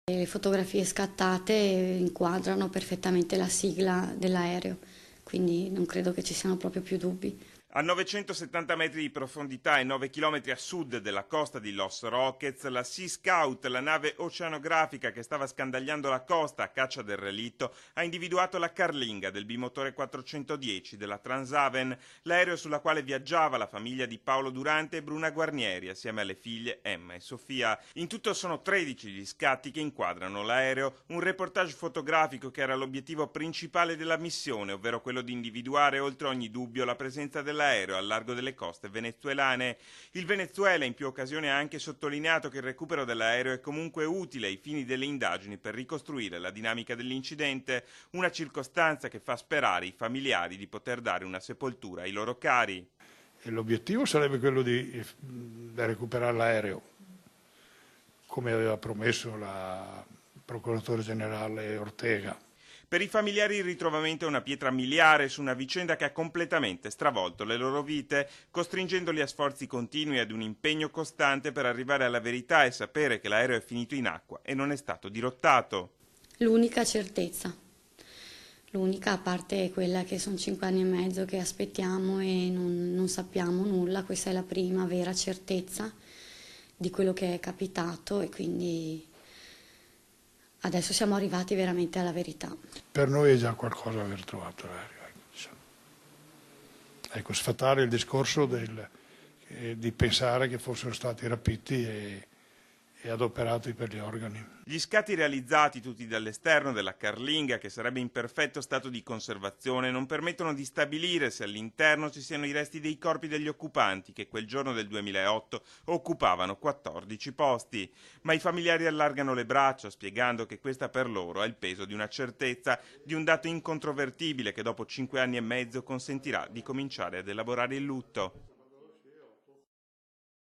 Le fotografie scattate inquadrano perfettamente la sigla dell'aereo, quindi non credo che ci siano proprio più dubbi. A 970 metri di profondità e 9 chilometri a sud della costa di Los Roques, la Sea Scout, la nave oceanografica che stava scandagliando la costa a caccia del relitto, ha individuato la carlinga del bimotore 410 della Transaven, l'aereo sulla quale viaggiava la famiglia di Paolo Durante e Bruna Guarnieri, assieme alle figlie Emma e Sofia. In tutto sono 13 gli scatti che inquadrano l'aereo, un reportage fotografico che era l'obiettivo principale della missione, ovvero quello di individuare oltre ogni dubbio la presenza dell'aereo al largo delle coste venezuelane. Il Venezuela in più occasioni ha anche sottolineato che il recupero dell'aereo è comunque utile ai fini delle indagini per ricostruire la dinamica dell'incidente, una circostanza che fa sperare i familiari di poter dare una sepoltura ai loro cari. E l'obiettivo sarebbe quello di recuperare l'aereo, come aveva promesso il procuratore generale Ortega. Per i familiari il ritrovamento è una pietra miliare su una vicenda che ha completamente stravolto le loro vite, costringendoli a sforzi continui e ad un impegno costante per arrivare alla verità e sapere che l'aereo è finito in acqua e non è stato dirottato. L'unica certezza, l'unica, a parte quella che sono 5 anni e mezzo che aspettiamo e non sappiamo nulla, questa è la prima vera certezza di quello che è capitato e quindi adesso siamo arrivati veramente alla verità. Per noi è già qualcosa aver trovato l'aereo. Ecco, sfatare il discorso di pensare che fossero stati rapiti e adoperati per gli organi. Gli scatti realizzati tutti dall'esterno della carlinga, che sarebbe in perfetto stato di conservazione, non permettono di stabilire se all'interno ci siano i resti dei corpi degli occupanti che quel giorno del 2008 occupavano 14 posti. Ma i familiari allargano le braccia spiegando che questa per loro ha il peso di una certezza, di un dato incontrovertibile che dopo 5 anni e mezzo consentirà di cominciare ad elaborare il lutto.